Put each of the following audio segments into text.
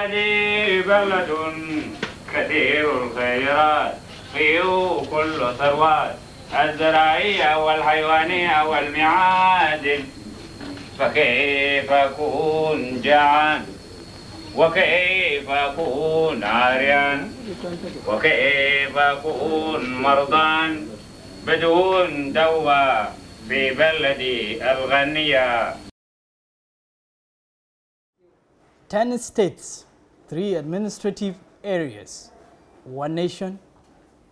هذه بلد كثير الخيرات فيه كل ثروات الزراعية والحيوانية والمعادن فكيف أكون جعان وكيف أكون عاريا وكيف أكون مرضان بدون دواء في بلدي الغنية. 10 states, 3 administrative areas, 1 nation,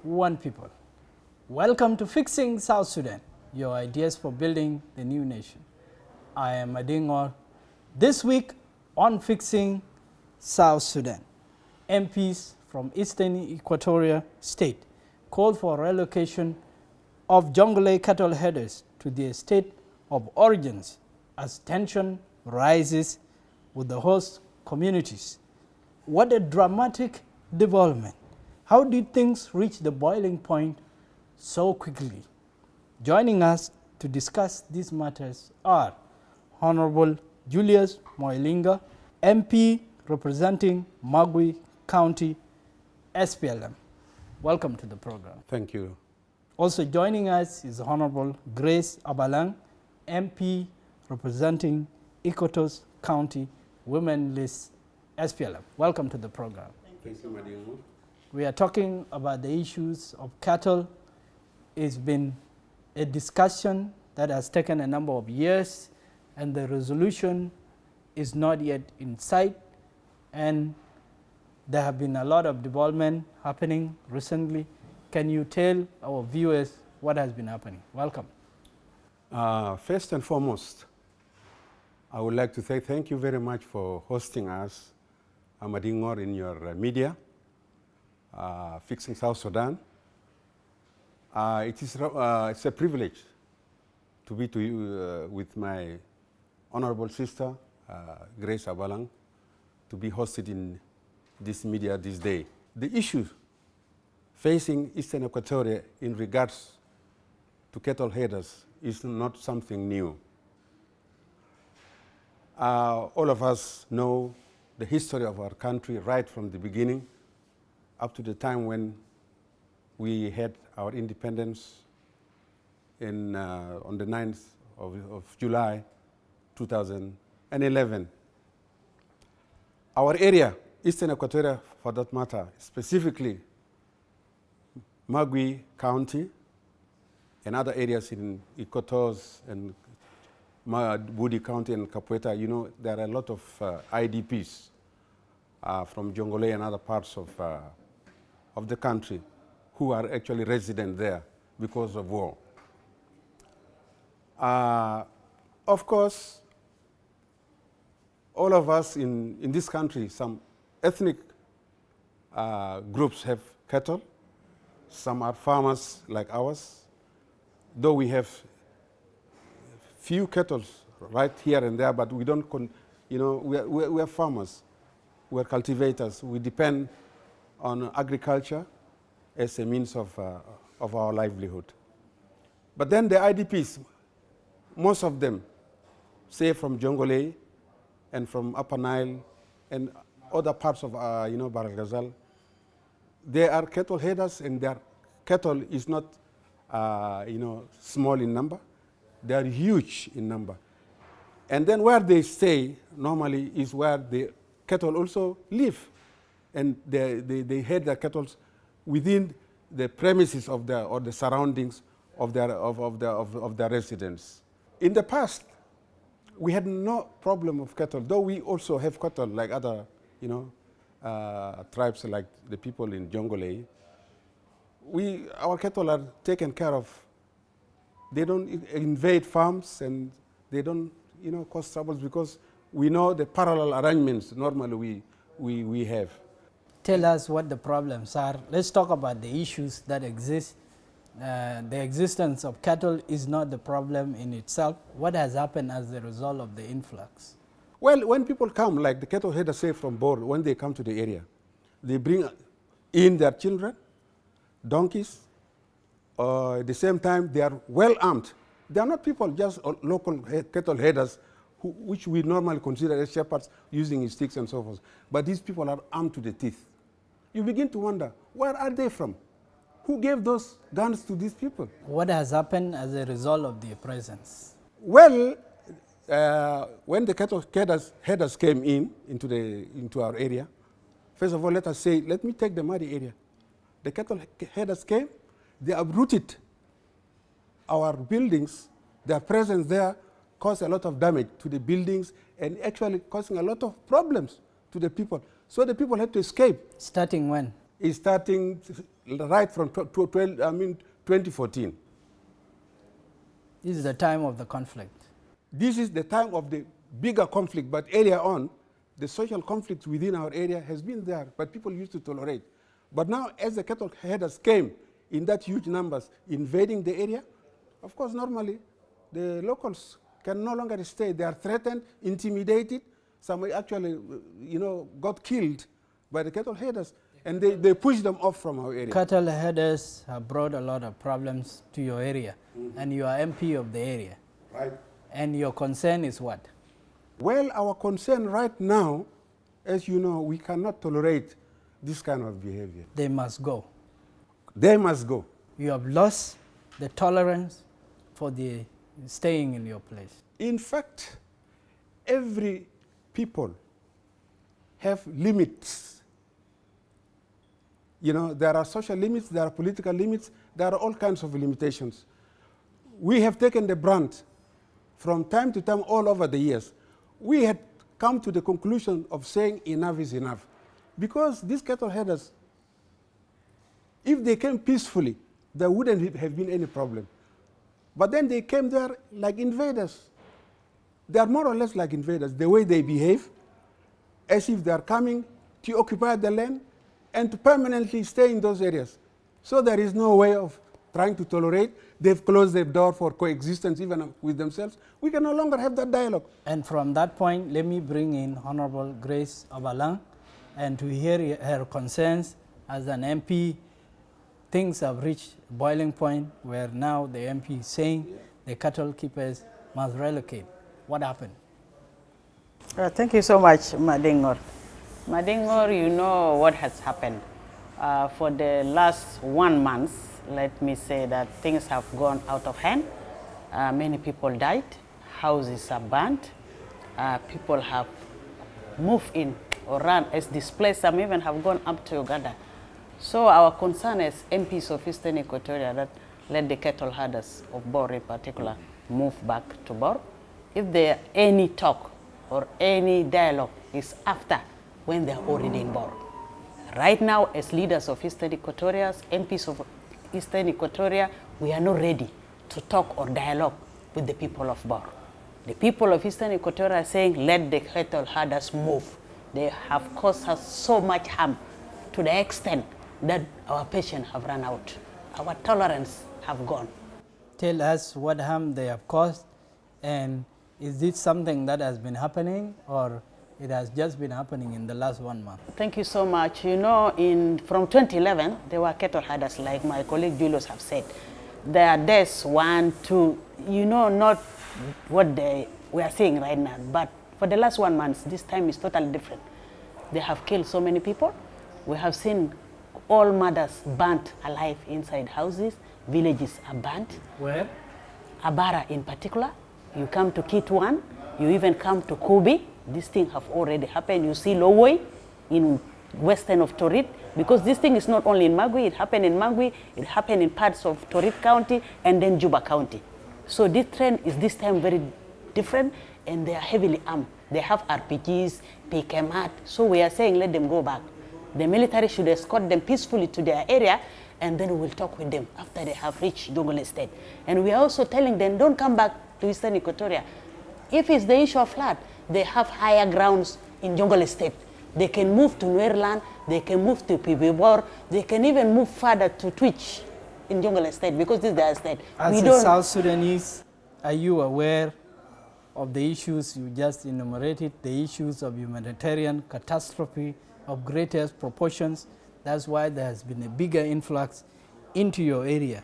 1 people. Welcome to Fixing South Sudan, your ideas for building the new nation. I am Adingor. This week on Fixing South Sudan, MPs from Eastern Equatoria State called for relocation of Jonglei cattle headers to their state of origins as tension rises with the host communities. What a dramatic development. How did things reach the boiling point so quickly? Joining us to discuss these matters are Honorable Julius Moilinga, MP representing Magwi County, SPLM. Welcome to the program. Thank you. Also joining us is Honorable Grace Abalang, MP representing Equatoria County, Women List, SPLM. Welcome to the program. Thank you, Madam. We are talking about the issues of cattle. It's been a discussion that has taken a number of years, and the resolution is not yet in sight. And there have been a lot of development happening recently. Can you tell our viewers what has been happening? Welcome. First and foremost, I would like to say thank you very much for hosting us, Amadingor, in your media, Fixing South Sudan. It's a privilege to be with my honorable sister, Grace Abalang, to be hosted in this media this day. The issue facing Eastern Equatoria in regards to cattle headers is not something new. All of us know the history of our country right from the beginning up to the time when we had our independence on the 9th of July 2011. Our area, Eastern Equatoria for that matter, specifically Magwi County and other areas in Equatoria and Budi County and Capoeira, you know, there are a lot of IDPs from Jonglei and other parts of the country who are actually resident there because of war. Of course, all of us in this country, some ethnic groups have cattle. Some are farmers like ours, though we have few cattle right here and there, but we don't, we are farmers, we are cultivators. We depend on agriculture as a means of our livelihood. But then the IDPs, most of them, say from Jonglei and from Upper Nile and other parts of, Bahr el Ghazal, they are cattle headers, and their cattle is not, small in number. They are huge in number. And then where they stay normally is where the cattle also live. And they head their cattle within the premises of or the surroundings of their residence. In the past, we had no problem of cattle, though we also have cattle like other, tribes like the people in Jonglei. Our cattle are taken care of. They don't invade farms, and they don't, cause troubles, because we know the parallel arrangements normally we have. Tell us what the problems are. Let's talk about the issues that exist. The existence of cattle is not the problem in itself. What has happened as a result of the influx? Well, when people come, like the cattle headers say from Bor, when they come to the area, they bring in their children, donkeys. At the same time, they are well armed. They are not people, just local cattle headers which we normally consider as shepherds using sticks and so forth. But these people are armed to the teeth. You begin to wonder, where are they from? Who gave those guns to these people? What has happened as a result of their presence? Well, when the cattle headers came into our area, first of all, let me take the Madi area. The cattle headers came, they uprooted our buildings. Their presence there caused a lot of damage to the buildings and actually causing a lot of problems to the people. So the people had to escape. Starting when? It's starting right from 2014. This is the time of the conflict. This is the time of the bigger conflict, but earlier on, the social conflict within our area has been there, but people used to tolerate. But now, as the cattle headers came in that huge numbers invading the area, of course, normally, the locals can no longer stay. They are threatened, intimidated. Some actually, got killed by the cattle headers, and they pushed them off from our area. Cattle headers have brought a lot of problems to your area, and you are MP of the area. Right. And your concern is what? Well, our concern right now, as you know, we cannot tolerate this kind of behavior. They must go. They must go. You have lost the tolerance for the staying in your place. In fact, every people have limits. There are social limits, there are political limits, there are all kinds of limitations. We have taken the brunt from time to time all over the years. We had come to the conclusion of saying enough is enough. Because these cattle headers, if they came peacefully, there wouldn't have been any problem. But then they came there like invaders. They are more or less like invaders, the way they behave, as if they are coming to occupy the land and to permanently stay in those areas. So there is no way of trying to tolerate. They've closed the door for coexistence even with themselves. We can no longer have that dialogue. And from that point, let me bring in Honorable Grace Abalang and to hear her concerns as an MP. Things have reached a boiling point where now the MP is saying the cattle keepers must relocate. What happened? Thank you so much, Madingor. Madingor, you know what has happened. For the last 1 month, let me say that things have gone out of hand. Many people died, houses are burnt, people have moved in or run as displaced, some even have gone up to Uganda. So our concern as MPs of Eastern Equatoria that let the cattle herders of Bor in particular move back to Bor. If there any talk or any dialogue is after when they are already in Bor. Right now, as leaders of Eastern Equatoria, MPs of Eastern Equatoria, we are not ready to talk or dialogue with the people of Bor. The people of Eastern Equatoria are saying, let the cattle herders move. They have caused us so much harm to the extent that our patience have run out. Our tolerance have gone. Tell us what harm they have caused, and is this something that has been happening or it has just been happening in the last 1 month? Thank you so much. You know, from 2011, there were cattle herders, like my colleague Julius have said. There are deaths, 1, 2, not what we are seeing right now. But for the last 1 month, this time is totally different. They have killed so many people. We have seen all mothers burnt alive inside houses. Villages are burnt. Where? Abara in particular. You come to Kitwan, you even come to Kubi. This thing have already happened. You see Lowoi in western of Torit, because this thing is not only in Magwi, it happened in Magwi, it happened in parts of Torit County and then Juba County. So this trend is this time very different, and they are heavily armed. They have RPGs, PKMAT, so we are saying let them go back. The military should escort them peacefully to their area, and then we will talk with them after they have reached Jongle State. And we are also telling them, don't come back to Eastern Equatoria. If it's the issue of flood, they have higher grounds in Jongle State. They can move to Nuerland, they can move to Pibibor, they can even move further to Twitch in Jongle State, because this is their state. As a South Sudanese, are you aware of the issues you just enumerated, the issues of humanitarian catastrophe of greatest proportions? That's why there has been a bigger influx into your area.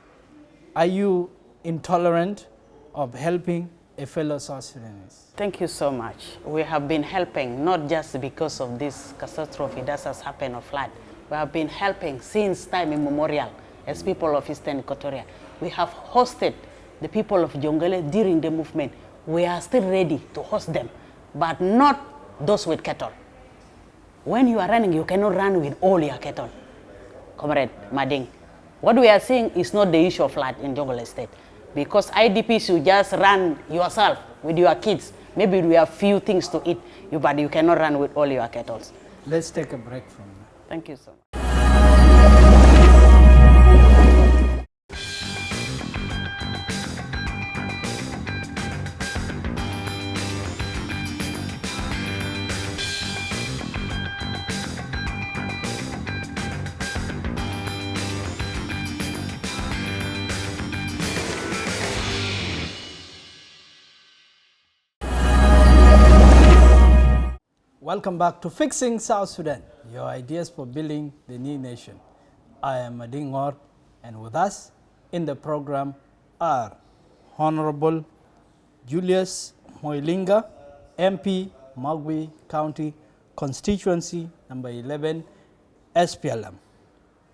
Are you intolerant of helping a fellow South Sudanese? Thank you so much. We have been helping, not just because of this catastrophe that has happened or flood. We have been helping since time immemorial as people of Eastern Equatoria. We have hosted the people of Jongole during the movement. We are still ready to host them, but not those with cattle. When you are running, you cannot run with all your cattle. Comrade Mading, what we are saying is not the issue of flood in Jongole State. Because IDPs, you just run yourself with your kids. Maybe we have few things to eat, but you cannot run with all your cattle. Let's take a break from that. Thank you so much. Welcome back to Fixing South Sudan, your ideas for building the new nation. I am Mading Ngor, and with us in the program are Honorable Julius Moilinga, MP, Magwi County Constituency number 11, SPLM.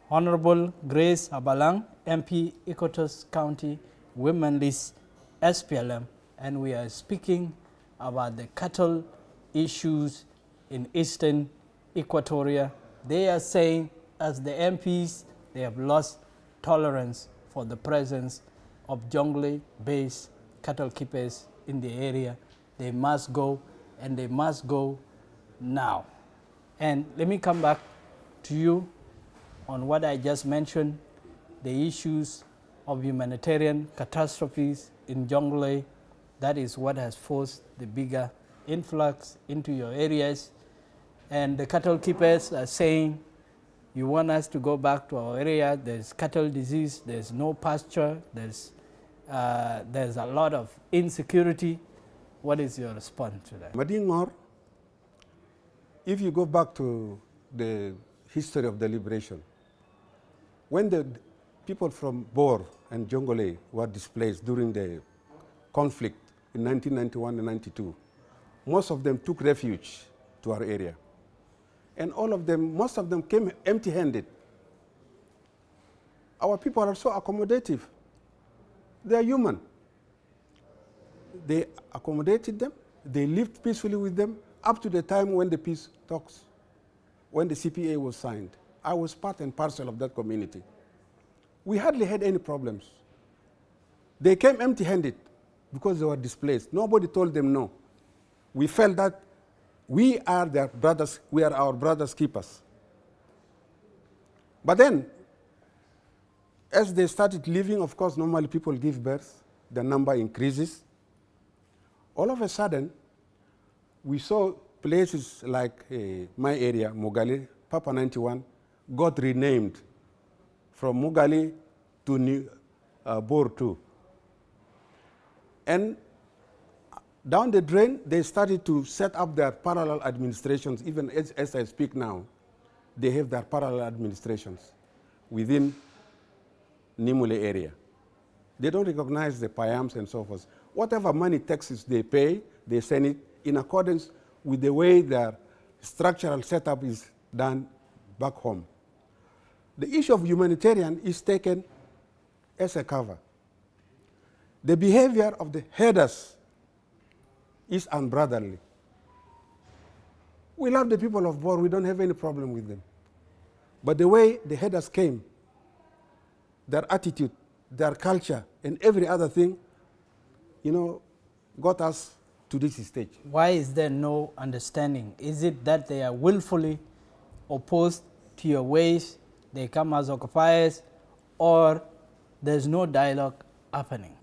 Honorable Grace Abalang, MP, Equatoria County Women List, SPLM, and we are speaking about the cattle issues in Eastern Equatoria. They are saying, as the MPs, they have lost tolerance for the presence of Jonglei-based cattle keepers in the area. They must go, and they must go now. And let me come back to you on what I just mentioned, the issues of humanitarian catastrophes in Jonglei. That is what has forced the bigger influx into your areas. And the cattle keepers are saying, you want us to go back to our area, there's cattle disease, there's no pasture, there's a lot of insecurity. What is your response to that? Mading Ngor, if you go back to the history of the liberation, when the people from Bor and Jongole were displaced during the conflict in 1991 and 92, most of them took refuge to our area. And all of them, most of them came empty-handed. Our people are so accommodative. They are human. They accommodated them. They lived peacefully with them up to the time when the peace talks, when the CPA was signed. I was part and parcel of that community. We hardly had any problems. They came empty-handed because they were displaced. Nobody told them no. We felt that we are their brothers, we are our brothers' keepers. But then, as they started living, of course, normally people give birth, the number increases. All of a sudden, we saw places like my area, Mugali, Papa 91, got renamed from Mugali to Bor 2. And down the drain, they started to set up their parallel administrations. Even as I speak now, they have their parallel administrations within Nimule area. They don't recognize the Payams and so forth. Whatever money taxes they pay, they send it in accordance with the way their structural setup is done back home. The issue of humanitarian is taken as a cover. The behavior of the headers is unbrotherly. We love the people of Bor, we don't have any problem with them. But the way the headers came, their attitude, their culture, and every other thing, got us to this stage. Why is there no understanding? Is it that they are willfully opposed to your ways, they come as occupiers, or there's no dialogue happening?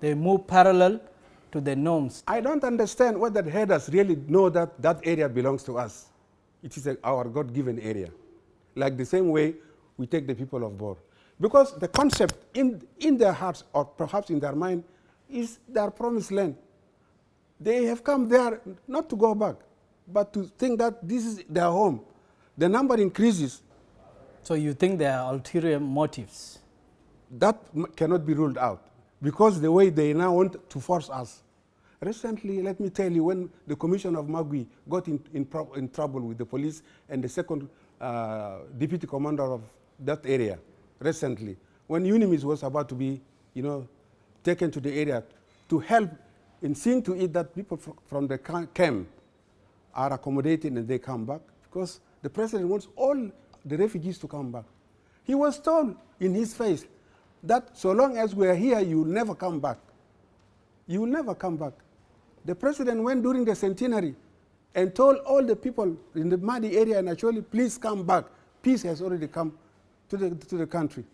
They move parallel to the norms. I don't understand whether the headers really know that that area belongs to us. It is our God-given area. Like the same way we take the people of Bor. Because the concept in their hearts, or perhaps in their mind, is their promised land. They have come there not to go back, but to think that this is their home. The number increases. So you think there are ulterior motives? That cannot be ruled out, because the way they now want to force us. Recently, let me tell you, when the commissioner of Magwi got in trouble with the police and the second deputy commander of that area, recently, when UNIMIS was about to be, taken to the area to help in seeing to it that people from the camp are accommodated and they come back, because the president wants all the refugees to come back. He was told in his face that so long as we are here, you will never come back. You will never come back. The president went during the centenary and told all the people in the Madi area and actually, please come back. Peace has already come to the country.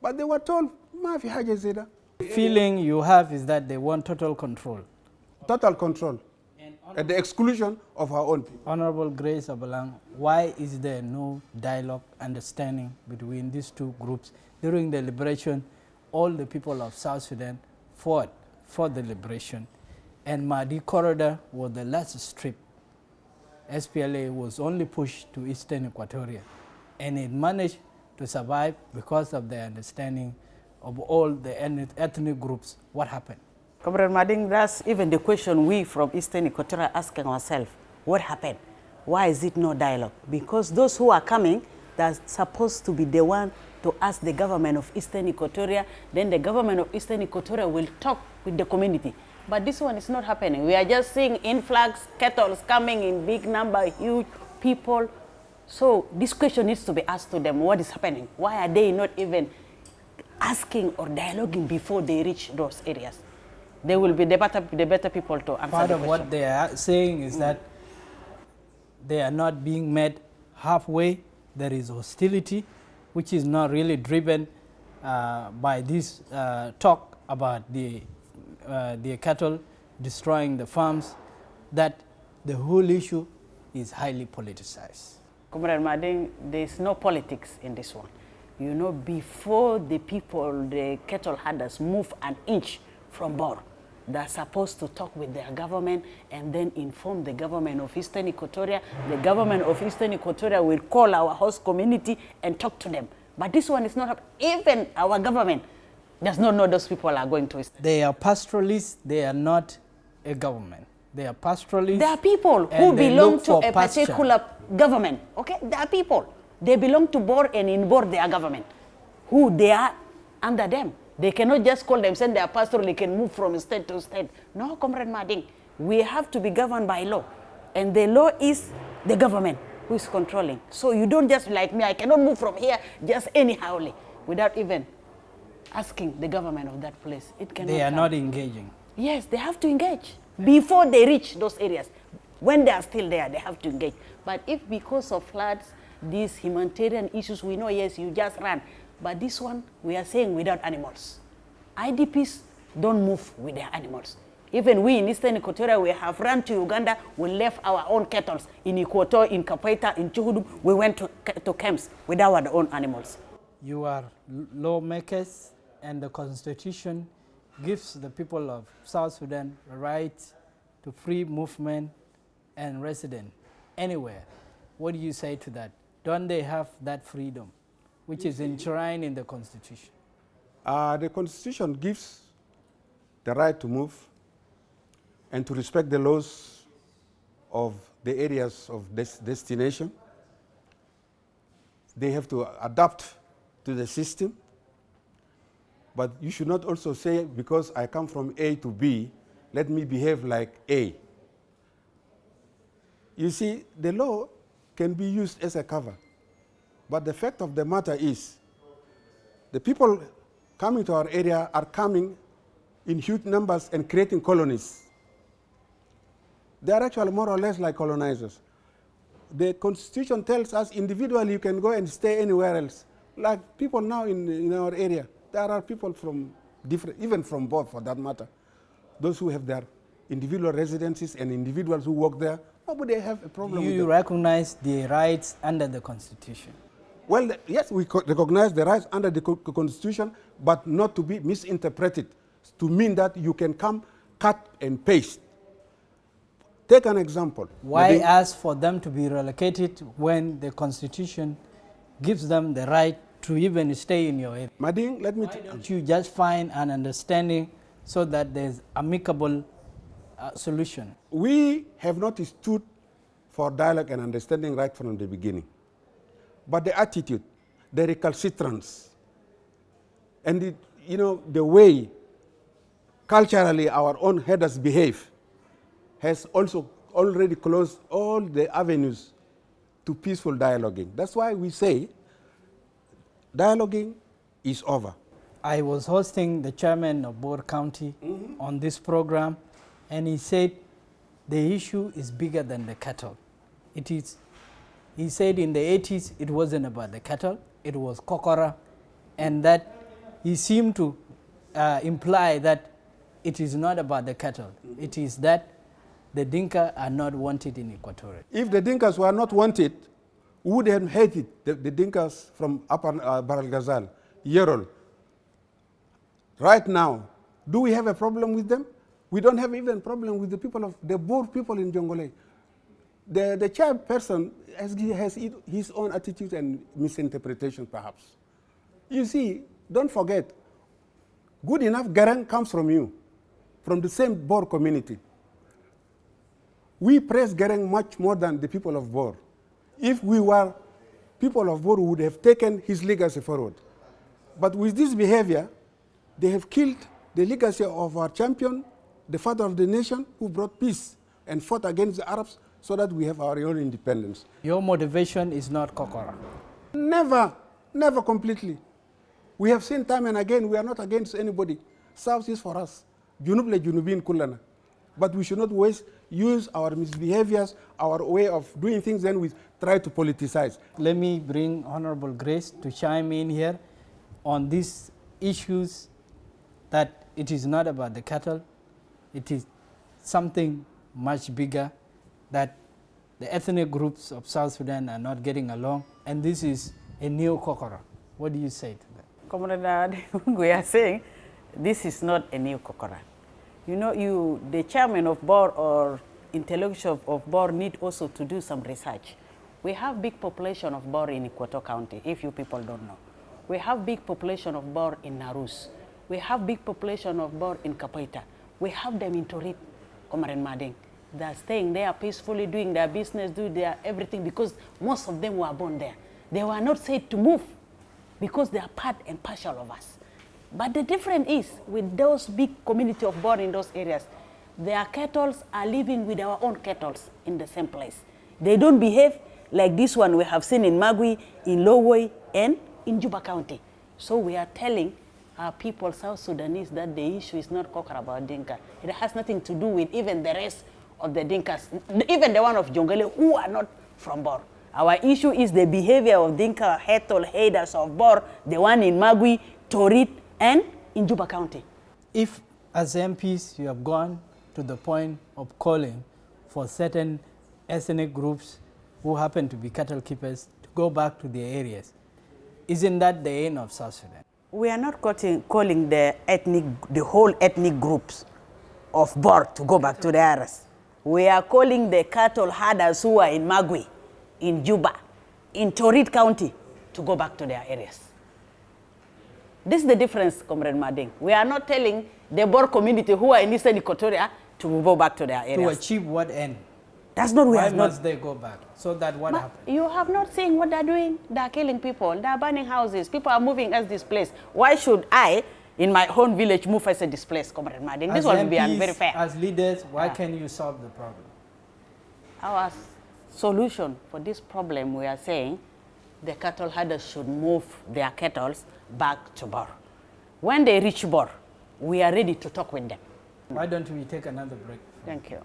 But they were told, Mafi Haja Zeda. The feeling you have is that they want total control. Total control. At the exclusion of our own people. Honorable Grace Abalang, why is there no dialogue, understanding between these two groups? During the liberation, all the people of South Sudan fought for the liberation, and Mahdi corridor was the last strip. SPLA was only pushed to Eastern Equatoria, and it managed to survive because of the understanding of all the ethnic groups. What happened? Comrade Mading, that's even the question we from Eastern Equatoria asking ourselves. What happened? Why is it no dialogue? Because those who are coming, they're supposed to be the one to ask the government of Eastern Equatoria, then the government of Eastern Equatoria will talk with the community. But this one is not happening. We are just seeing influx, kettles coming in big number, huge people. So this question needs to be asked to them. What is happening? Why are they not even asking or dialoguing before they reach those areas? They will be the better people to answer Part the of question. what they are saying is that they are not being met halfway. There is hostility, which is not really driven by this talk about the cattle destroying the farms, that the whole issue is highly politicized. Comrade Mading, there is no politics in this one. You know, before the people, the cattle herders move an inch from Bor, they're supposed to talk with their government and then inform the government of Eastern Equatoria. The government of Eastern Equatoria will call our host community and talk to them. But this one is not happening. Even our government does not know those people are going to Eastern. They are pastoralists. They are not a government. They are pastoralists. There are people who belong to a particular government. Okay, there are people. They belong to Bor, and in Bor they are government, who they are under them. They cannot just call themselves they are pastoral, they can move from state to state. No, Comrade Mading, we have to be governed by law. And the law is the government who is controlling. So you don't just like me, I cannot move from here just anyhowly without even asking the government of that place. It cannot They are come. not engaging. Yes, they have to engage before they reach those areas. When they are still there, they have to engage. But if because of floods, these humanitarian issues, we know, yes, you just run. But this one, we are saying without animals. IDPs don't move with their animals. Even we in Eastern Equatoria, we have run to Uganda, we left our own cattle. In Equator, in Kapaita, in Chuhudum, we went to camps with our own animals. You are lawmakers, and the Constitution gives the people of South Sudan the right to free movement and residence anywhere. What do you say to that? Don't they have that freedom, which is enshrined in the Constitution? The Constitution gives the right to move and to respect the laws of the areas of destination. They have to adapt to the system. But you should not also say, because I come from A to B, let me behave like A. You see, the law can be used as a cover. But the fact of the matter is, the people coming to our area are coming in huge numbers and creating colonies. They are actually more or less like colonizers. The Constitution tells us individually you can go and stay anywhere else. Like people now in our area, there are people from different, even from both for that matter. Those who have their individual residences and individuals who work there, nobody have a problem with that. You recognize the rights under the Constitution? Well, yes, we recognize the rights under the Constitution, but not to be misinterpreted, to mean that you can come, cut and paste. Take an example. Why ask for them to be relocated when the Constitution gives them the right to even stay in your area? Mading, let me... Why don't you just find an understanding so that there's amicable solution? We have not stood for dialogue and understanding right from the beginning. But the attitude, the recalcitrance, and the way culturally our own headers behave has also already closed all the avenues to peaceful dialoguing. That's why we say dialoguing is over. I was hosting the chairman of Bor County on this program, and he said the issue is bigger than the cattle. It is. He said in the 80s it wasn't about the cattle, it was Kokora, and that he seemed to imply that it is not about the cattle. It is that the Dinka are not wanted in Equatoria. If the Dinkas were not wanted, we would have hated the Dinkas from Upper Baral Ghazal, Yerol. Right now, do we have a problem with them? We don't have even a problem with the people of the Boer people in Jongole. The chairperson has his own attitude and misinterpretation, perhaps. You see, don't forget, good enough Garang comes from you, from the same Boer community. We praise Garang much more than the people of Boer. If we were people of Boer, we would have taken his legacy forward. But with this behavior, they have killed the legacy of our champion, the father of the nation, who brought peace and fought against the Arabs so that we have our own independence. Your motivation is not Kokora? Never, never completely. We have seen time and again, we are not against anybody. South is for us. Junub le Junubin Kulana. But we should not use our misbehaviors, our way of doing things, then we try to politicize. Let me bring Honorable Grace to chime in here on these issues, that it is not about the cattle, it is something much bigger, that the ethnic groups of South Sudan are not getting along, and this is a new Kokora. What do you say to that? Comrade, we are saying this is not a new Kokora. You know, the chairman of Bor or intellectual of Bor need also to do some research. We have big population of Bor in Equatorial County, if you people don't know. We have big population of Bor in Narus. We have big population of Bor in Kapoita. We have them in Torit, Comrade Mading. They're staying there peacefully, doing their business, doing their everything, because most of them were born there. They were not said to move because they are part and partial of us. But the difference is, with those big community of Bor in those areas, their cattle are living with our own cattle in the same place. They don't behave like this one we have seen in Magwi, in Lowoi, and in Juba County. So we are telling our people, South Sudanese, that the issue is not Kokora about Dinka. It has nothing to do with even the rest of the Dinkas, even the one of Jongole, who are not from Bor. Our issue is the behavior of Dinka headers of Bor, the one in Magwi, Torit, and in Juba County. If, as MPs, you have gone to the point of calling for certain ethnic groups who happen to be cattle keepers to go back to their areas, isn't that the end of South Sudan? We are not calling the whole ethnic groups of Bor to go back to their areas. We are calling the cattle herders who are in Magwi, in Juba, in Torit County, to go back to their areas. This is the difference, Comrade Mading. We are not telling the Bor community who are in Eastern Equatoria to go back to their areas. To achieve what end? That's not Why must they go back? So that what happens? You have not seen what they're doing. They're killing people. They're burning houses. People are moving as displaced. Why should I, in my own village, move as a displaced, Comrade Mading? This will be unfair. Fair. As leaders, why can you solve the problem? Our solution for this problem, we are saying, the cattle herders should move their cattle back to Bor. When they reach Bor, we are ready to talk with them. Why don't we take another break? Thank you.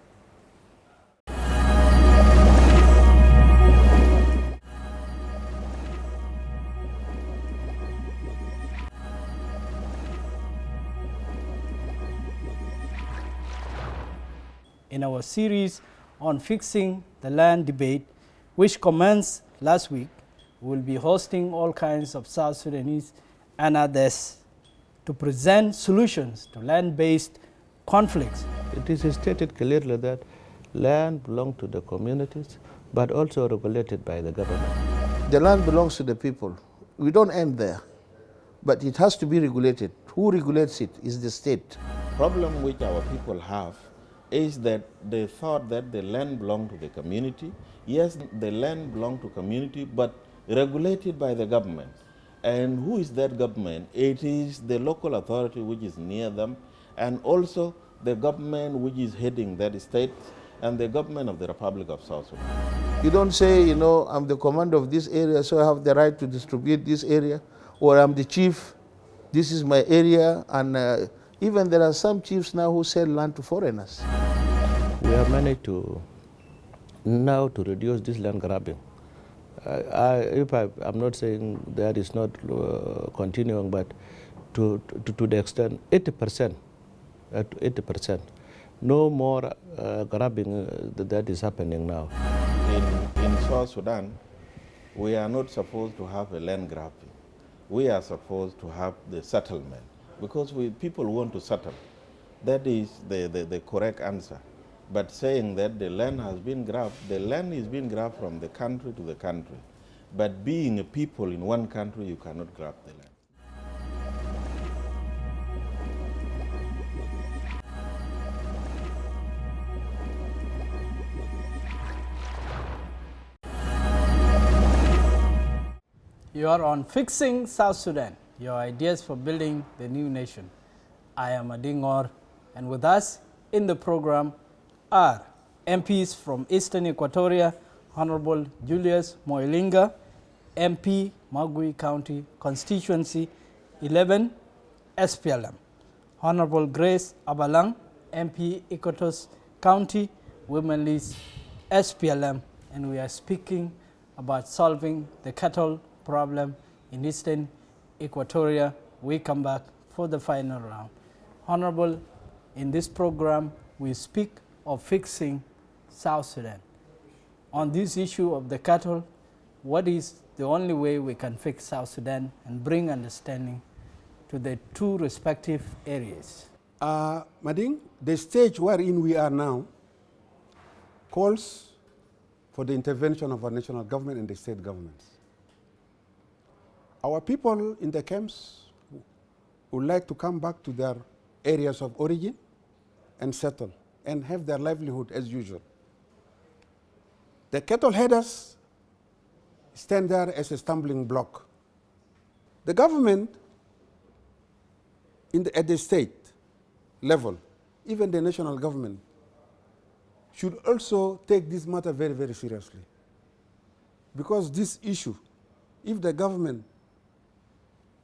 In our series on fixing the land debate, which commenced last week, we'll be hosting all kinds of South Sudanese and others to present solutions to land-based conflicts. It is stated clearly that land belongs to the communities, but also regulated by the government. The land belongs to the people. We don't end there, but it has to be regulated. Who regulates it is the state. Problem which our people have is that they thought that the land belonged to the community. Yes, the land belonged to community, but regulated by the government. And who is that government? It is the local authority which is near them, and also the government which is heading that state, and the government of the Republic of South Sudan. You don't say, you know, I'm the commander of this area, so I have the right to distribute this area, or I'm the chief, this is my area, and even there are some chiefs now who sell land to foreigners. We have managed to now to reduce this land grabbing. I'm not saying that is not continuing, but to the extent 80%, 80%, no more grabbing that is happening now. In South Sudan, we are not supposed to have a land grabbing. We are supposed to have the settlement, because people want to settle. That is the correct answer. But saying that the land has been grabbed, the land is being grabbed from the country to the country. But being a people in one country, you cannot grab the land. You are on Fixing South Sudan, your ideas for building the new nation. I am Adingor, and with us in the program are MPs from Eastern Equatoria, Honorable Julius Moilinga, MP, Magwi County Constituency 11, SPLM. Honorable Grace Abalang, MP, Equatorial County, Women List, SPLM, and we are speaking about solving the cattle problem in Eastern Equatoria. We come back for the final round. Honorable, in this program, we speak of fixing South Sudan. On this issue of the cattle, what is the only way we can fix South Sudan and bring understanding to the two respective areas? Mading, the stage wherein we are now calls for the intervention of our national government and the state governments. Our people in the camps would like to come back to their areas of origin and settle and have their livelihood as usual. The cattle headers stand there as a stumbling block. The government at the state level, even the national government, should also take this matter very, very seriously. Because this issue, if the government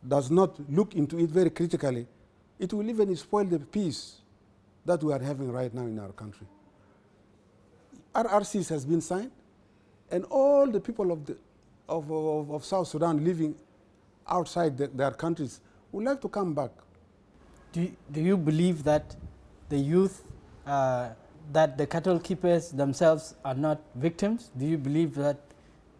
does not look into it very critically, it will even spoil the peace that we are having right now in our country. RRCs has been signed, and all the people of South Sudan living outside their countries would like to come back. Do you believe that the youth, that the cattle keepers themselves are not victims? Do you believe that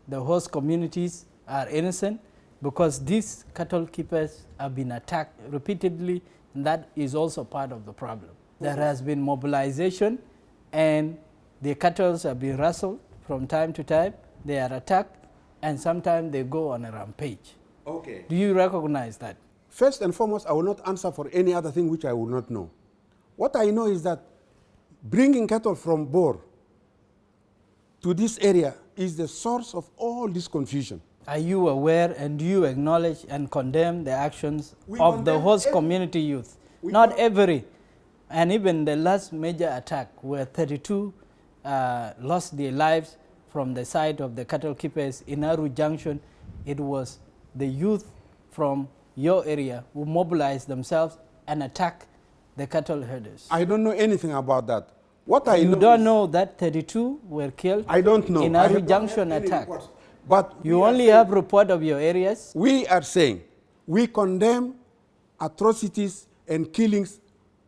the host communities are innocent? Because these cattle keepers have been attacked repeatedly, and that is also part of the problem. There has been mobilization, and the cattle have been rustled from time to time. They are attacked, and sometimes they go on a rampage. Okay. Do you recognize that? First and foremost, I will not answer for any other thing which I will not know. What I know is that bringing cattle from Bor to this area is the source of all this confusion. Are you aware, and do you acknowledge and condemn the actions of the host community youth? Not every, and even the last major attack where 32 lost their lives from the side of the cattle keepers in Aru Junction. It was the youth from your area who mobilized themselves and attacked the cattle herders. I don't know anything about that. What I know, you don't know that 32 were killed. I don't know. In Aru Junction attack. But you only have report of your areas. We are saying we condemn atrocities and killings.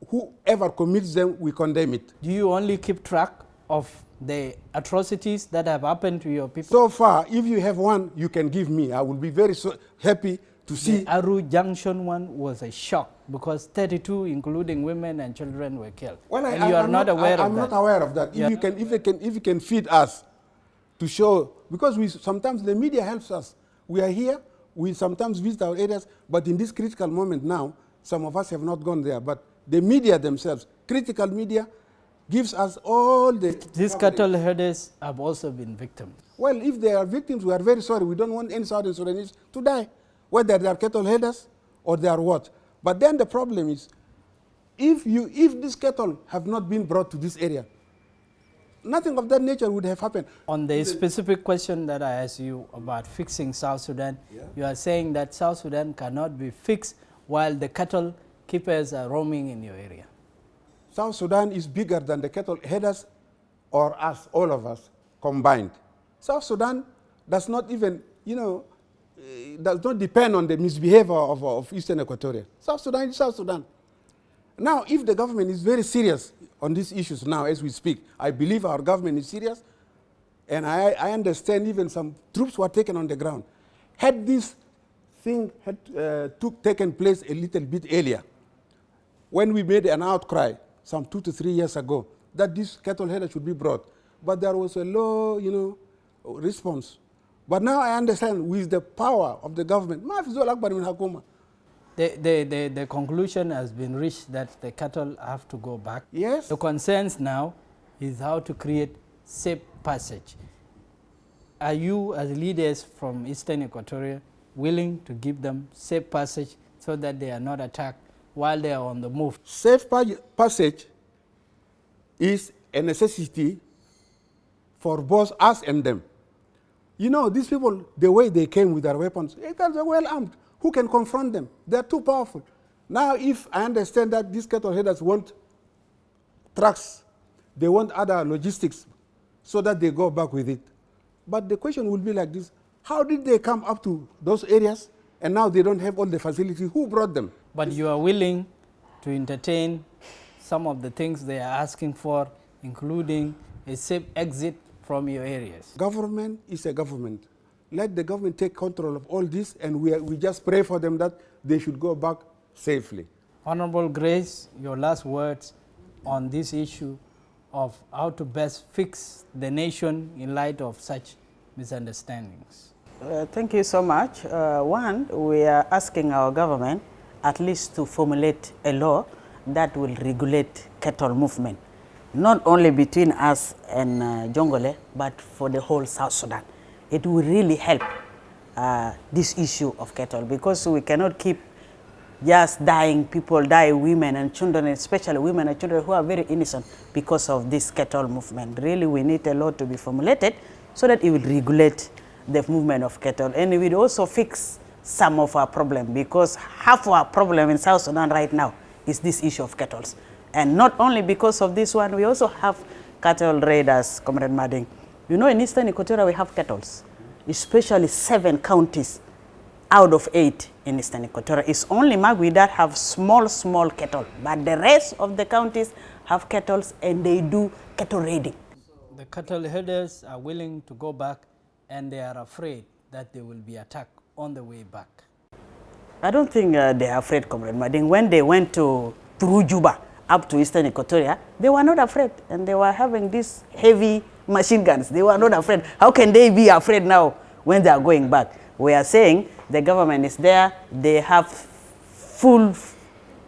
Whoever commits them, we condemn it. Do you only keep track of the atrocities that have happened to your people? So far, if you have one, you can give me. I will be very happy to see. The Aru Junction one was a shock because 32, including women and children, were killed. Well, and you are not aware of that. I'm not aware of that. Yeah. If you can feed us to show, because sometimes the media helps us. We are here, we sometimes visit our areas, but in this critical moment now, some of us have not gone there. But the media themselves, critical media, gives us all the... These cattle herders have also been victims. Well, if they are victims, we are very sorry. We don't want any Southern Sudanese to die, whether they are cattle herders or they are what. But then the problem is, if these cattle have not been brought to this area, nothing of that nature would have happened. On the specific question that I asked you about fixing South Sudan, you are saying that South Sudan cannot be fixed while the cattle keepers are roaming in your area. South Sudan is bigger than the cattle herders or us, all of us, combined. South Sudan does not even, does not depend on the misbehavior of Eastern Equatoria. South Sudan is South Sudan. Now, if the government is very serious on these issues now as we speak, I believe our government is serious, and I understand even some troops were taken on the ground. Had this thing taken place a little bit earlier, when we made an outcry some 2 to 3 years ago, that this cattle header should be brought, but there was a low, response. But now I understand with the power of the government, the conclusion has been reached that the cattle have to go back. Yes. The concerns now is how to create safe passage. Are you, as leaders from Eastern Equatoria, willing to give them safe passage so that they are not attacked while they are on the move? Safe passage is a necessity for both us and them. These people, the way they came with their weapons, they are well armed. Who can confront them? They are too powerful. Now, if I understand that these cattle headers want trucks, they want other logistics so that they go back with it. But the question will be like this: how did they come up to those areas and now they don't have all the facilities? Who brought them? But you are willing to entertain some of the things they are asking for, including a safe exit from your areas. Government is a government. Let the government take control of all this, and we just pray for them that they should go back safely. Honorable Grace, your last words on this issue of how to best fix the nation in light of such misunderstandings. Thank you so much. One, we are asking our government at least to formulate a law that will regulate cattle movement, not only between us and Jongole, but for the whole South Sudan. It will really help this issue of cattle, because we cannot keep just dying, people die, women and children, especially women and children who are very innocent because of this cattle movement. Really, we need a law to be formulated so that it will regulate the movement of cattle, and it will also fix some of our problem, because half our problem in South Sudan right now is this issue of cattle. And not only because of this one, we also have cattle raiders, Comrade Mading. In Eastern Equatoria, we have cattle, especially 7 counties out of 8 in Eastern Equatoria. It's only Magwi that have small cattle, but the rest of the counties have cattle, and they do cattle raiding. The cattle herders are willing to go back, and they are afraid that they will be attacked on the way back. I don't think they are afraid, Comrade Mading. When they went through Juba up to Eastern Equatoria, they were not afraid, and they were having these heavy machine guns. They were not afraid. How can they be afraid now when they are going back? We are saying the government is there. They have full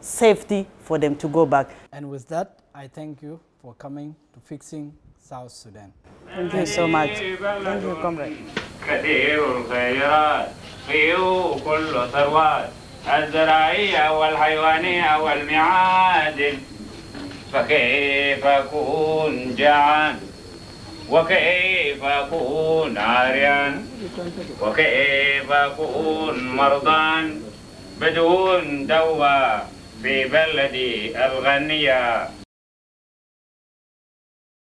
safety for them to go back. And with that, I thank you for coming to Fixing South Sudan. Thank you so much. Thank you, comrade. كثير الخيرات فيه كل ثروات الزراعية والحيوانية والمعادن، فكيف أكون جعان وكيف أكون عاريان وكيف أكون مرضان بدون دواء في بلدي الغنية